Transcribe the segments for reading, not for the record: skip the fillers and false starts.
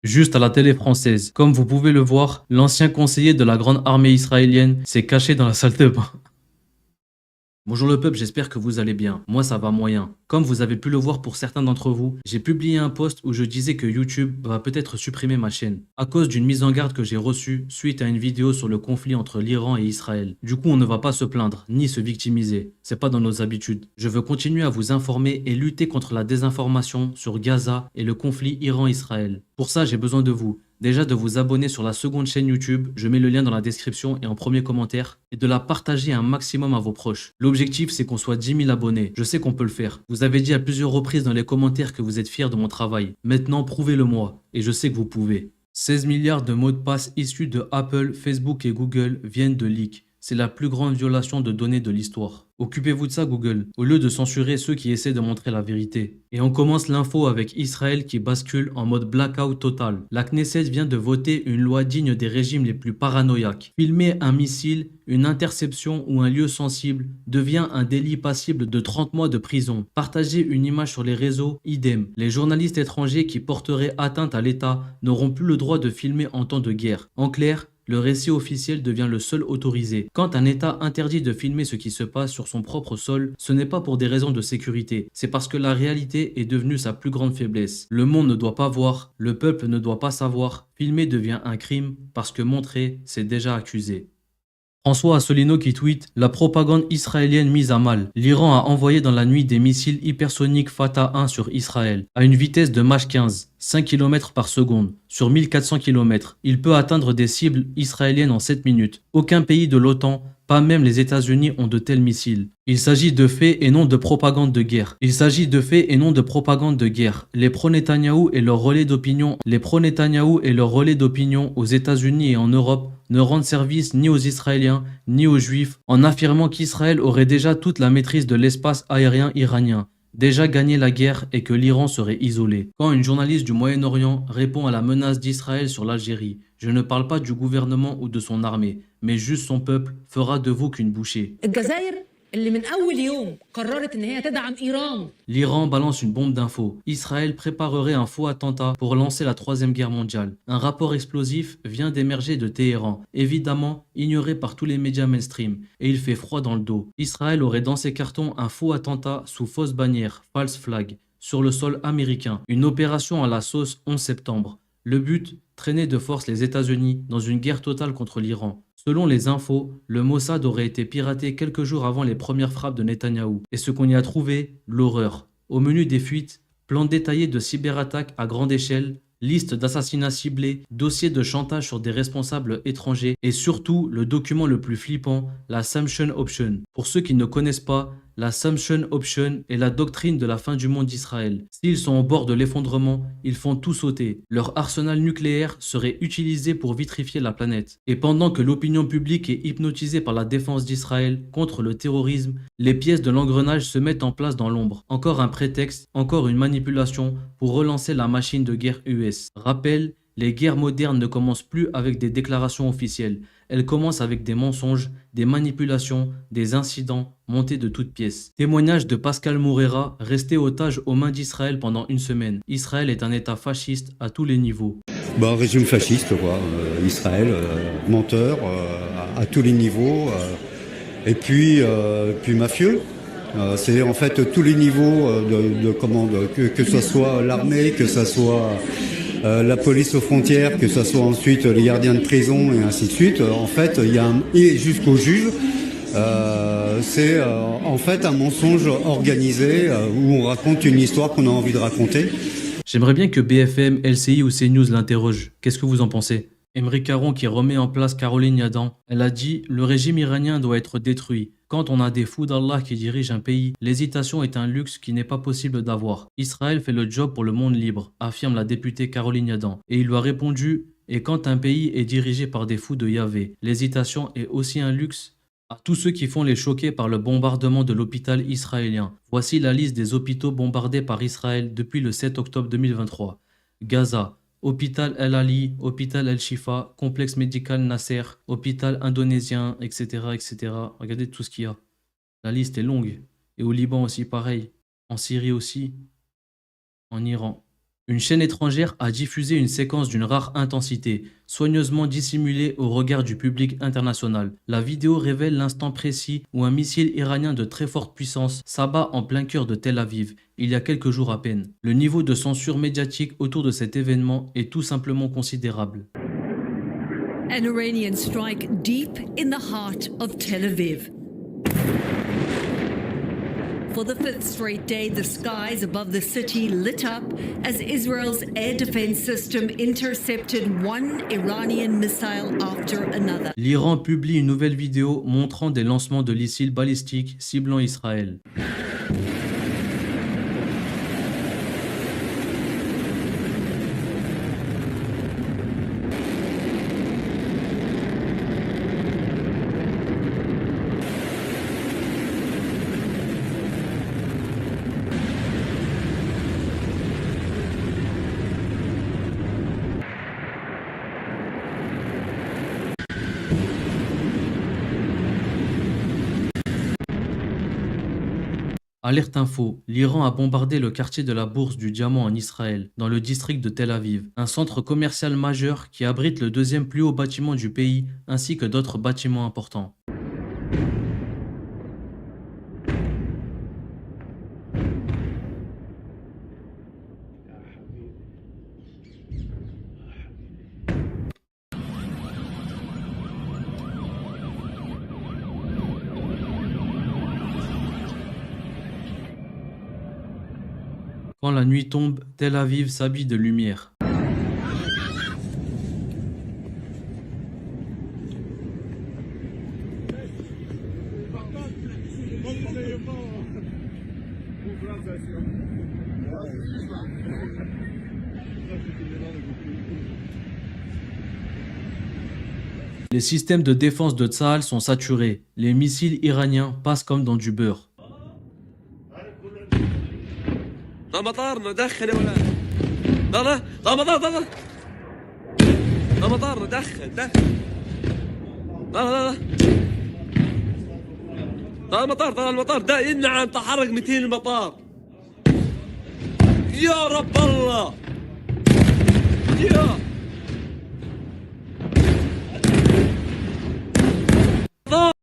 Juste à la télé française. Comme vous pouvez le voir, l'ancien conseiller de la grande armée israélienne s'est caché dans la salle de bain. Bonjour le peuple, j'espère que vous allez bien. Moi ça va moyen. Comme vous avez pu le voir pour certains d'entre vous, j'ai publié un post où je disais que YouTube va peut-être supprimer ma chaîne à cause d'une mise en garde que j'ai reçue suite à une vidéo sur le conflit entre l'Iran et Israël. Du coup, on ne va pas se plaindre ni se victimiser. C'est pas dans nos habitudes. Je veux continuer à vous informer et lutter contre la désinformation sur Gaza et le conflit Iran-Israël. Pour ça, j'ai besoin de vous. Déjà de vous abonner sur la seconde chaîne YouTube, je mets le lien dans la description et en premier commentaire, et de la partager un maximum à vos proches. L'objectif c'est qu'on soit 10 000 abonnés, je sais qu'on peut le faire. Vous avez dit à plusieurs reprises dans les commentaires que vous êtes fiers de mon travail. Maintenant prouvez-le moi, et je sais que vous pouvez. 16 milliards de mots de passe issus de Apple, Facebook et Google viennent de leaks. C'est la plus grande violation de données de l'histoire. Occupez-vous de ça Google, au lieu de censurer ceux qui essaient de montrer la vérité. Et on commence l'info avec Israël qui bascule en mode blackout total. La Knesset vient de voter une loi digne des régimes les plus paranoïaques. Filmer un missile, une interception ou un lieu sensible devient un délit passible de 30 mois de prison. Partager une image sur les réseaux, idem. Les journalistes étrangers qui porteraient atteinte à l'État n'auront plus le droit de filmer en temps de guerre. En clair, le récit officiel devient le seul autorisé. Quand un État interdit de filmer ce qui se passe sur son propre sol, ce n'est pas pour des raisons de sécurité, c'est parce que la réalité est devenue sa plus grande faiblesse. Le monde ne doit pas voir, le peuple ne doit pas savoir, filmer devient un crime parce que montrer, c'est déjà accusé. François Asselineau qui tweet: la propagande israélienne mise à mal. L'Iran a envoyé dans la nuit des missiles hypersoniques Fatah 1 sur Israël, à une vitesse de Mach 15, 5 km par seconde, sur 1400 km. Il peut atteindre des cibles israéliennes en 7 minutes. Aucun pays de l'OTAN, pas même les États-Unis, ont de tels missiles. Il s'agit de faits et non de propagande de guerre. Il s'agit de faits et non de propagande de guerre. Les pro-Netanyahou et leurs relais d'opinion, aux États-Unis et en Europe ne rendent service ni aux Israéliens ni aux Juifs en affirmant qu'Israël aurait déjà toute la maîtrise de l'espace aérien iranien, déjà gagné la guerre et que l'Iran serait isolé. Quand une journaliste du Moyen-Orient répond à la menace d'Israël sur l'Algérie, je ne parle pas du gouvernement ou de son armée, mais juste son peuple fera de vous qu'une bouchée. L'Iran balance une bombe d'infos. Israël préparerait un faux attentat pour lancer la troisième guerre mondiale. Un rapport explosif vient d'émerger de Téhéran, évidemment ignoré par tous les médias mainstream, et il fait froid dans le dos. Israël aurait dans ses cartons un faux attentat sous fausse bannière, false flag, sur le sol américain, une opération à la sauce 11 septembre. Le but, traîner de force les États-Unis dans une guerre totale contre l'Iran. Selon les infos, le Mossad aurait été piraté quelques jours avant les premières frappes de Netanyahou. Et ce qu'on y a trouvé, l'horreur. Au menu des fuites, plan détaillé de cyberattaques à grande échelle, liste d'assassinats ciblés, dossier de chantage sur des responsables étrangers et surtout le document le plus flippant, la Sumption Option. Pour ceux qui ne connaissent pas, la Sumption Option est la doctrine de la fin du monde d'Israël. S'ils sont au bord de l'effondrement, ils font tout sauter. Leur arsenal nucléaire serait utilisé pour vitrifier la planète. Et pendant que l'opinion publique est hypnotisée par la défense d'Israël contre le terrorisme, les pièces de l'engrenage se mettent en place dans l'ombre. Encore un prétexte, encore une manipulation pour relancer la machine de guerre US. Rappel, les guerres modernes ne commencent plus avec des déclarations officielles. Elles commencent avec des mensonges, des manipulations, des incidents montés de toutes pièces. Témoignage de Pascal Mourera, resté otage aux mains d'Israël pendant une semaine. Israël est un État fasciste à tous les niveaux. Bah, régime fasciste, quoi. Israël, menteur à tous les niveaux, et puis mafieux. C'est en fait tous les niveaux de commande, que ce soit l'armée, que ce soit la police aux frontières, que ce soit ensuite les gardiens de prison et ainsi de suite. En fait, il y a et jusqu'au juge. C'est en fait un mensonge organisé où on raconte une histoire qu'on a envie de raconter. J'aimerais bien que BFM, LCI ou CNews l'interrogent. Qu'est-ce que vous en pensez? Emery Caron qui remet en place Caroline Yadan, elle a dit: le régime iranien doit être détruit. Quand on a des fous d'Allah qui dirigent un pays, l'hésitation est un luxe qui n'est pas possible d'avoir. Israël fait le job pour le monde libre, affirme la députée Caroline Yadan. Et il lui a répondu: et quand un pays est dirigé par des fous de Yahvé, l'hésitation est aussi un luxe? À tous ceux qui font les choqués par le bombardement de l'hôpital israélien, voici la liste des hôpitaux bombardés par Israël depuis le 7 octobre 2023. Gaza, hôpital El Ali, hôpital El Shifa, complexe médical Nasser, hôpital indonésien, etc., etc. Regardez tout ce qu'il y a. La liste est longue. Et au Liban aussi pareil. En Syrie aussi. En Iran. Une chaîne étrangère a diffusé une séquence d'une rare intensité, soigneusement dissimulée au regard du public international. La vidéo révèle l'instant précis où un missile iranien de très forte puissance s'abat en plein cœur de Tel Aviv, il y a quelques jours à peine. Le niveau de censure médiatique autour de cet événement est tout simplement considérable. An Iranian strike deep in the heart of Tel Aviv. For the fifth straight day, the skies above the city lit up as Israel's air defense system intercepted one Iranian missile after another. L'Iran publie une nouvelle vidéo montrant des lancements de missiles balistiques ciblant Israël. Alerte info, l'Iran a bombardé le quartier de la Bourse du Diamant en Israël, dans le district de Tel Aviv, un centre commercial majeur qui abrite le deuxième plus haut bâtiment du pays, ainsi que d'autres bâtiments importants. Quand la nuit tombe, Tel Aviv s'habille de lumière. Les systèmes de défense de Tsahal sont saturés. Les missiles iraniens passent comme dans du beurre. مطارنا دخل يا ولاد ضل مطار مطارنا دخل المطار ده نعم تحرك 200 المطار يا رب الله يا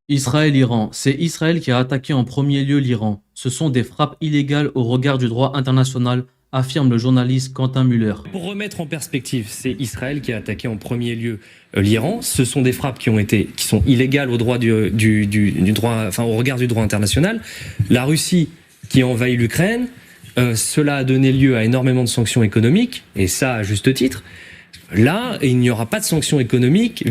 Israël-Iran, c'est Israël qui a attaqué en premier lieu l'Iran. Ce sont des frappes illégales au regard du droit international, affirme le journaliste Quentin Muller. Pour remettre en perspective, c'est Israël qui a attaqué en premier lieu l'Iran. Ce sont des frappes qui sont illégales au droit du droit, enfin au regard du droit international. La Russie qui a envahi l'Ukraine, cela a donné lieu à énormément de sanctions économiques, et ça à juste titre. Là, il n'y aura pas de sanctions économiques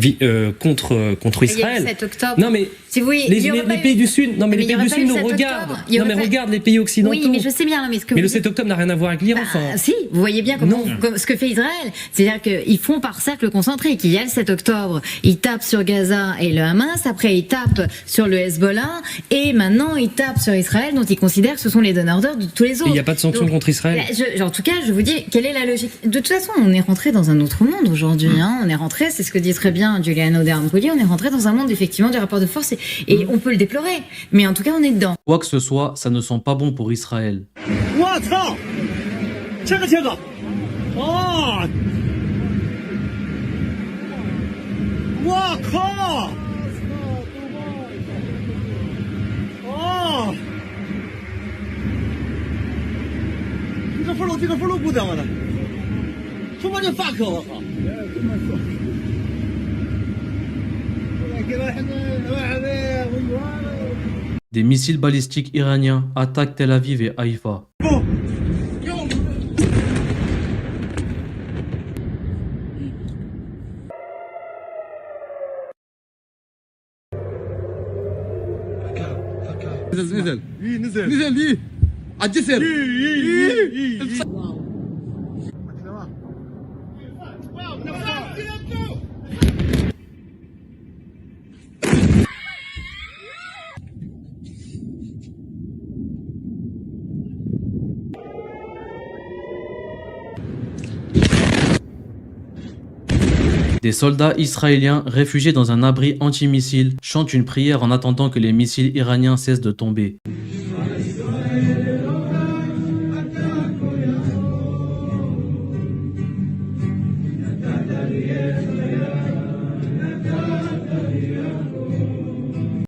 contre Israël. Il y a eu 7 octobre. Non mais si vous voulez, les pays du Sud, non mais les pays du Sud nous regardent. Non mais regarde les pays occidentaux. Oui, mais je sais bien. Mais le 7 octobre n'a rien à voir avec l'Iran. Si, vous voyez bien ce que fait Israël. C'est-à-dire qu'ils font par cercle concentré. Qu'il y a le 7 octobre, ils tapent sur Gaza et le Hamas. Après, ils tapent sur le Hezbollah. Et maintenant, ils tapent sur Israël, dont ils considèrent que ce sont les donneurs d'ordre de tous les autres. Il n'y a pas de sanctions contre Israël. En tout cas, je vous dis, quelle est la logique? De toute façon, on est rentré dans un autre monde aujourd'hui. On est rentré, c'est ce que dit très bien Giuliano De Ampoli, on est rentré dans un monde effectivement du rapport de force et on peut le déplorer. Mais en tout cas, on est dedans. Quoi que ce soit, ça ne sent pas bon pour Israël. Des missiles balistiques iraniens attaquent Tel Aviv et Haïfa. Des soldats israéliens réfugiés dans un abri antimissile chantent une prière en attendant que les missiles iraniens cessent de tomber.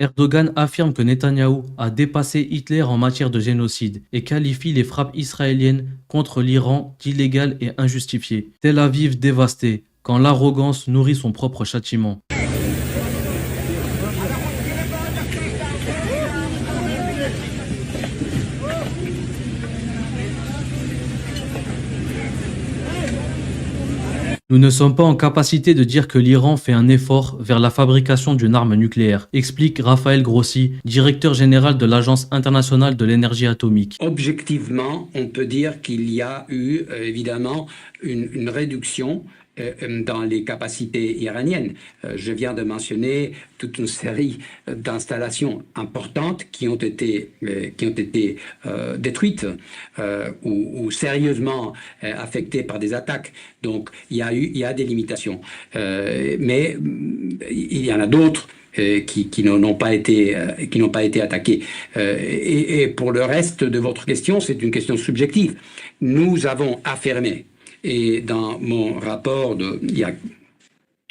Erdogan affirme que Netanyahou a dépassé Hitler en matière de génocide et qualifie les frappes israéliennes contre l'Iran d'illégales et injustifiées. Tel Aviv dévasté, quand l'arrogance nourrit son propre châtiment. Nous ne sommes pas en capacité de dire que l'Iran fait un effort vers la fabrication d'une arme nucléaire, explique Raphaël Grossi, directeur général de l'Agence internationale de l'énergie atomique. Objectivement, on peut dire qu'il y a eu évidemment une réduction dans les capacités iraniennes. Je viens de mentionner toute une série d'installations importantes qui ont été détruites ou sérieusement affectées par des attaques. Donc il y a des limitations. Mais il y en a d'autres qui n'ont pas été attaqués. Et pour le reste de votre question, c'est une question subjective. Nous avons affirmé, et dans mon rapport il y a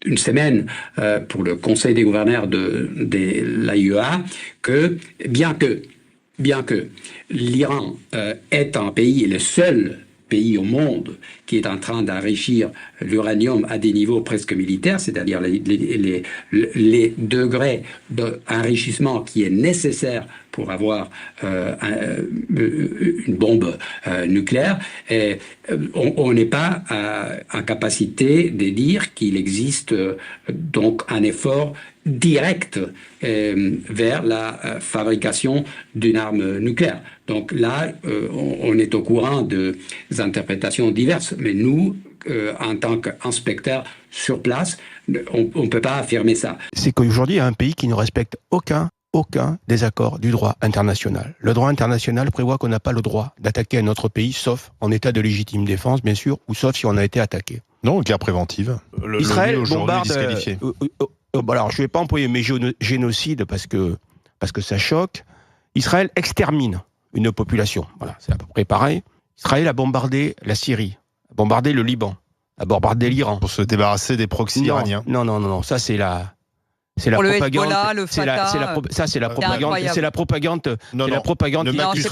une semaine pour le Conseil des gouverneurs de l'AIEA, que bien que l'Iran est un pays, le seul pays au monde qui est en train d'enrichir l'uranium à des niveaux presque militaires, c'est-à-dire les degrés d'enrichissement qui est nécessaire pour avoir une bombe nucléaire, on n'est pas en capacité de dire qu'il existe donc un effort direct vers la fabrication d'une arme nucléaire. Donc là, on est au courant des interprétations diverses, mais nous, en tant qu'inspecteurs sur place, on ne peut pas affirmer ça. C'est qu'aujourd'hui, il y a un pays qui ne respecte aucun des accords du droit international. Le droit international prévoit qu'on n'a pas le droit d'attaquer un autre pays, sauf en état de légitime défense, bien sûr, ou sauf si on a été attaqué. Non, guerre préventive. Israël bombarde... disqualifié. Alors, je ne vais pas employer mes génocides parce que ça choque. Israël extermine une population. Voilà, c'est à peu près pareil. Israël a bombardé la Syrie, a bombardé le Liban, a bombardé l'Iran. Pour se débarrasser des proxys iraniens. Non, ça c'est la pour propagande. Le Hezbollah, le Fatah, c'est la propagande. C'est la propagande. Non, la propagande. Ne m'accuse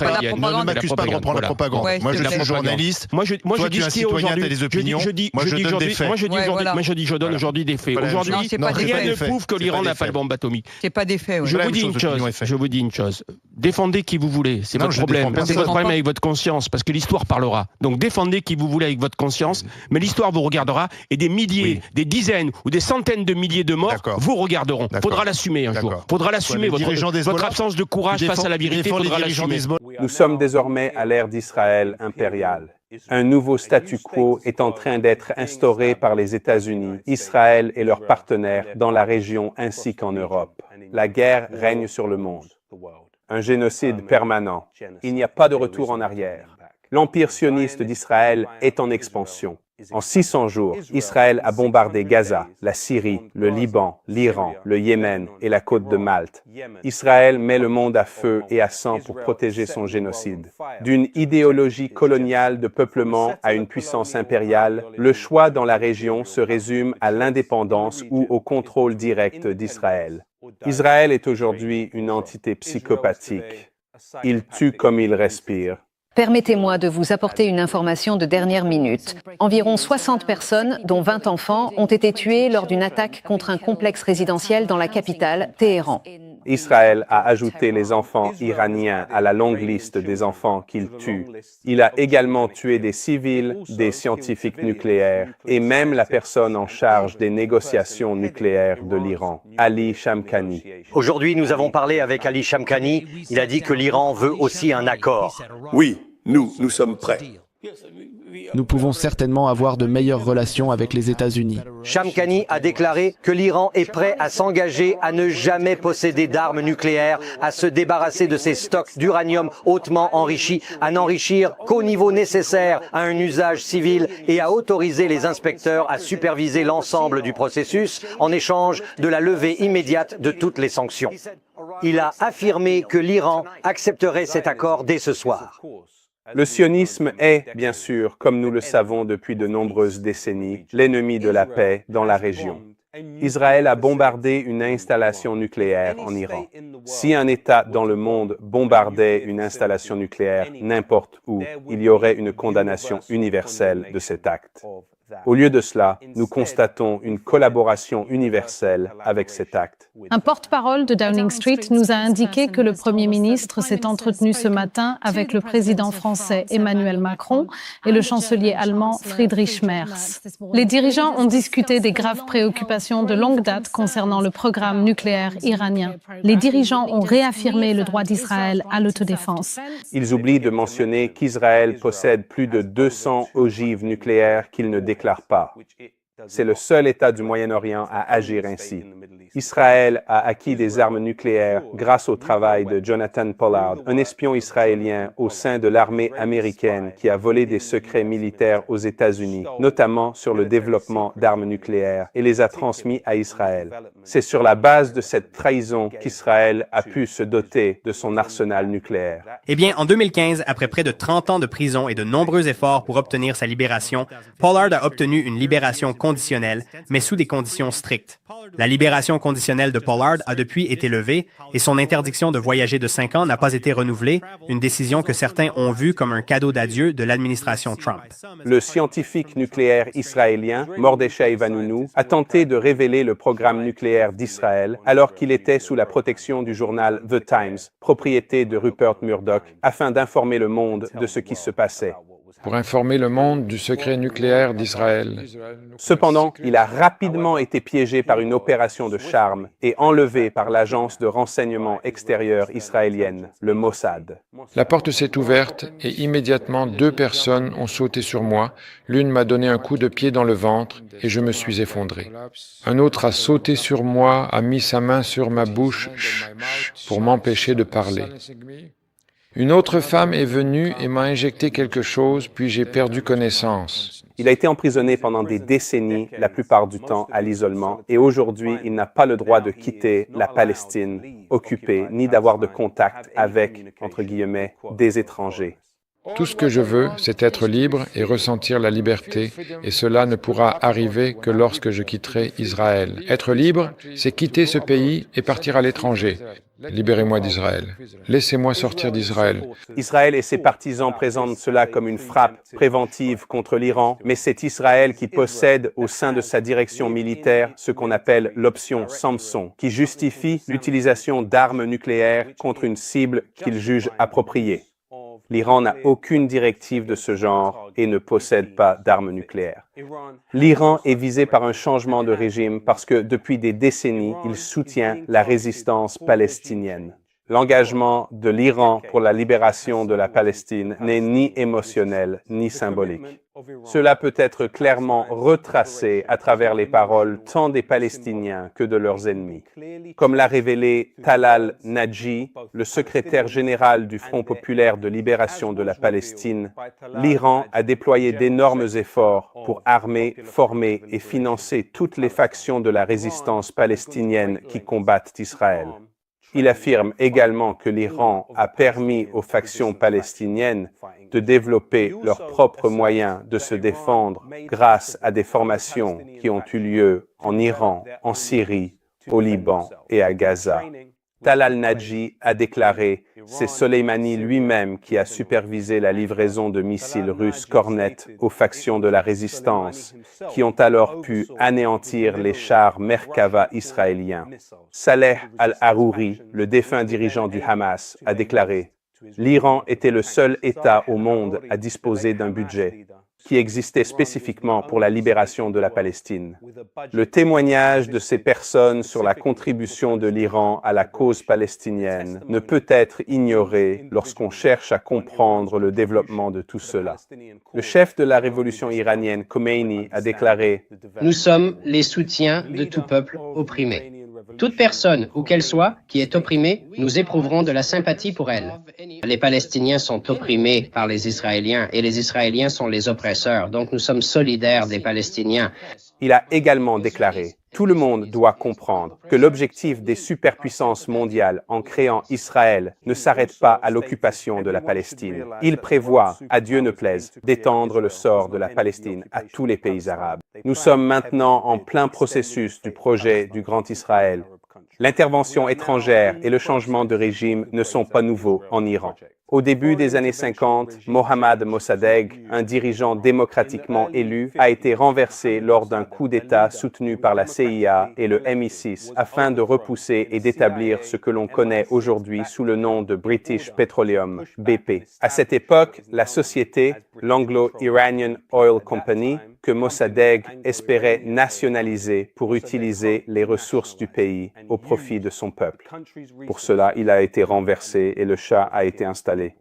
pas de reprendre la propagande. Ouais, moi, je suis journaliste. Moi, je dis ce qui est aujourd'hui. Moi, je donne des faits. Je donne aujourd'hui des faits. Aujourd'hui, rien ne prouve que l'Iran n'a pas de bombe atomique. C'est pas des faits. Je vous dis une chose. Défendez qui vous voulez. C'est votre problème. C'est votre problème avec votre conscience, parce que l'histoire parlera. Donc défendez qui vous voulez avec votre conscience, mais l'histoire vous regardera et des milliers, des dizaines ou des centaines de milliers de morts vous regarderont. Faudra l'assumer un jour. Faudra l'assumer votre absence de courage face à la vérité. Faudra l'assumer. Nous sommes désormais à l'ère d'Israël impérial. Un nouveau statu quo est en train d'être instauré par les États-Unis, Israël et leurs partenaires dans la région ainsi qu'en Europe. La guerre règne sur le monde. Un génocide permanent. Il n'y a pas de retour en arrière. L'empire sioniste d'Israël est en expansion. En 600 jours, Israël a bombardé Gaza, la Syrie, le Liban, l'Iran, le Yémen et la côte de Malte. Israël met le monde à feu et à sang pour protéger son génocide. D'une idéologie coloniale de peuplement à une puissance impériale, le choix dans la région se résume à l'indépendance ou au contrôle direct d'Israël. Israël est aujourd'hui une entité psychopathique. Il tue comme il respire. Permettez-moi de vous apporter une information de dernière minute. Environ 60 personnes, dont 20 enfants, ont été tuées lors d'une attaque contre un complexe résidentiel dans la capitale, Téhéran. Israël a ajouté les enfants iraniens à la longue liste des enfants qu'il tue. Il a également tué des civils, des scientifiques nucléaires et même la personne en charge des négociations nucléaires de l'Iran, Ali Shamkhani. Aujourd'hui, nous avons parlé avec Ali Shamkhani. Il a dit que l'Iran veut aussi un accord. Oui, nous sommes prêts. Nous pouvons certainement avoir de meilleures relations avec les États-Unis. Shamkhani a déclaré que l'Iran est prêt à s'engager à ne jamais posséder d'armes nucléaires, à se débarrasser de ses stocks d'uranium hautement enrichi, à n'enrichir qu'au niveau nécessaire à un usage civil et à autoriser les inspecteurs à superviser l'ensemble du processus en échange de la levée immédiate de toutes les sanctions. Il a affirmé que l'Iran accepterait cet accord dès ce soir. Le sionisme est, bien sûr, comme nous le savons depuis de nombreuses décennies, l'ennemi de la paix dans la région. Israël a bombardé une installation nucléaire en Iran. Si un État dans le monde bombardait une installation nucléaire n'importe où, il y aurait une condamnation universelle de cet acte. Au lieu de cela, nous constatons une collaboration universelle avec cet acte. Un porte-parole de Downing Street nous a indiqué que le Premier ministre s'est entretenu ce matin avec le président français Emmanuel Macron et le chancelier allemand Friedrich Merz. Les dirigeants ont discuté des graves préoccupations de longue date concernant le programme nucléaire iranien. Les dirigeants ont réaffirmé le droit d'Israël à l'autodéfense. Ils oublient de mentionner qu'Israël possède plus de 200 ogives nucléaires qu'il ne déclare pas. C'est le seul État du Moyen-Orient à agir ainsi. Israël a acquis des armes nucléaires grâce au travail de Jonathan Pollard, un espion israélien au sein de l'armée américaine qui a volé des secrets militaires aux États-Unis, notamment sur le développement d'armes nucléaires, et les a transmis à Israël. C'est sur la base de cette trahison qu'Israël a pu se doter de son arsenal nucléaire. Eh bien, en 2015, après près de 30 ans de prison et de nombreux efforts pour obtenir sa libération, Pollard a obtenu une libération conditionnelle, mais sous des conditions strictes. La libération conditionnelle de Pollard a depuis été levée et son interdiction de voyager de 5 ans n'a pas été renouvelée, une décision que certains ont vue comme un cadeau d'adieu de l'administration Trump. Le scientifique nucléaire israélien Mordechai Vanunu a tenté de révéler le programme nucléaire d'Israël alors qu'il était sous la protection du journal The Times, propriété de Rupert Murdoch, afin d'informer le monde de ce qui se passait. Pour informer le monde du secret nucléaire d'Israël. Cependant, il a rapidement été piégé par une opération de charme et enlevé par l'agence de renseignement extérieure israélienne, le Mossad. La porte s'est ouverte et immédiatement 2 personnes ont sauté sur moi. L'une m'a donné un coup de pied dans le ventre et je me suis effondré. Un autre a sauté sur moi, a mis sa main sur ma bouche pour m'empêcher de parler. Une autre femme est venue et m'a injecté quelque chose, puis j'ai perdu connaissance. Il a été emprisonné pendant des décennies, la plupart du temps à l'isolement, et aujourd'hui, il n'a pas le droit de quitter la Palestine occupée, ni d'avoir de contact avec, entre guillemets, des étrangers. Tout ce que je veux, c'est être libre et ressentir la liberté, et cela ne pourra arriver que lorsque je quitterai Israël. Être libre, c'est quitter ce pays et partir à l'étranger. Libérez-moi d'Israël. Laissez-moi sortir d'Israël. Israël et ses partisans présentent cela comme une frappe préventive contre l'Iran, mais c'est Israël qui possède au sein de sa direction militaire ce qu'on appelle l'option Samson, qui justifie l'utilisation d'armes nucléaires contre une cible qu'il juge appropriée. L'Iran n'a aucune directive de ce genre et ne possède pas d'armes nucléaires. L'Iran est visé par un changement de régime parce que depuis des décennies, il soutient la résistance palestinienne. L'engagement de l'Iran pour la libération de la Palestine n'est ni émotionnel ni symbolique. Cela peut être clairement retracé à travers les paroles tant des Palestiniens que de leurs ennemis. Comme l'a révélé Talal Nadji, le secrétaire général du Front populaire de libération de la Palestine, l'Iran a déployé d'énormes efforts pour armer, former et financer toutes les factions de la résistance palestinienne qui combattent Israël. Il affirme également que l'Iran a permis aux factions palestiniennes de développer leurs propres moyens de se défendre grâce à des formations qui ont eu lieu en Iran, en Syrie, au Liban et à Gaza. Talal Nadji a déclaré « C'est Soleimani lui-même qui a supervisé la livraison de missiles russes Kornet aux factions de la résistance, qui ont alors pu anéantir les chars Merkava israéliens. » Saleh al-Harouri, le défunt dirigeant du Hamas, a déclaré « L'Iran était le seul État au monde à disposer d'un budget qui existait spécifiquement pour la libération de la Palestine. Le témoignage de ces personnes sur la contribution de l'Iran à la cause palestinienne ne peut être ignoré lorsqu'on cherche à comprendre le développement de tout cela. Le chef de la révolution iranienne, Khomeini, a déclaré « Nous sommes les soutiens de tout peuple opprimé. Toute personne, où qu'elle soit, qui est opprimée, nous éprouverons de la sympathie pour elle. Les Palestiniens sont opprimés par les Israéliens et les Israéliens sont les oppresseurs. Donc nous sommes solidaires des Palestiniens. Il a également déclaré « Tout le monde doit comprendre que l'objectif des superpuissances mondiales en créant Israël ne s'arrête pas à l'occupation de la Palestine. Il prévoit, à Dieu ne plaise, d'étendre le sort de la Palestine à tous les pays arabes. Nous sommes maintenant en plein processus du projet du Grand Israël. L'intervention étrangère et le changement de régime ne sont pas nouveaux en Iran. Au début des années 50, Mohammad Mossadegh, un dirigeant démocratiquement élu, a été renversé lors d'un coup d'État soutenu par la CIA et le MI6 afin de repousser et d'établir ce que l'on connaît aujourd'hui sous le nom de British Petroleum, BP. À cette époque, la société, l'Anglo-Iranian Oil Company, que Mossadegh espérait nationaliser pour utiliser les ressources du pays au profit de son peuple. Pour cela, il a été renversé et le Shah a été installé.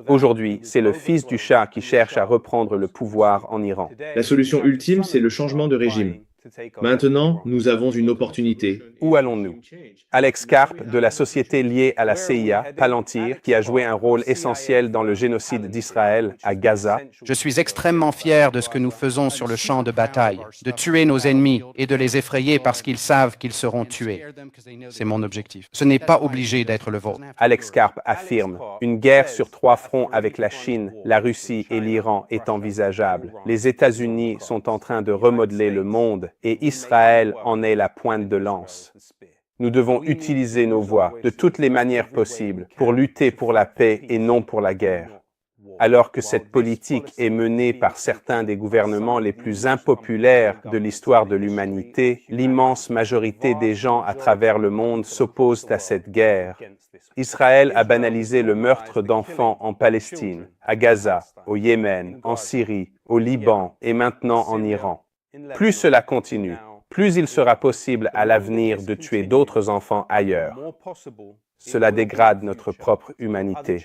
Aujourd'hui, c'est le fils du Shah qui cherche à reprendre le pouvoir en Iran. La solution ultime, c'est le changement de régime. Maintenant, nous avons une opportunité. Où allons-nous? Alex Karp, de la société liée à la CIA, Palantir, qui a joué un rôle essentiel dans le génocide d'Israël à Gaza. Je suis extrêmement fier de ce que nous faisons sur le champ de bataille, de tuer nos ennemis et de les effrayer parce qu'ils savent qu'ils seront tués. C'est mon objectif. Ce n'est pas obligé d'être le vôtre. Alex Karp affirme, une guerre sur 3 fronts avec la Chine, la Russie et l'Iran est envisageable. Les États-Unis sont en train de remodeler le monde et Israël en est la pointe de lance. Nous devons utiliser nos voix de toutes les manières possibles pour lutter pour la paix et non pour la guerre. Alors que cette politique est menée par certains des gouvernements les plus impopulaires de l'histoire de l'humanité, l'immense majorité des gens à travers le monde s'opposent à cette guerre. Israël a banalisé le meurtre d'enfants en Palestine, à Gaza, au Yémen, en Syrie, au Liban et maintenant en Iran. Plus cela continue, plus il sera possible à l'avenir de tuer d'autres enfants ailleurs. Cela dégrade notre propre humanité.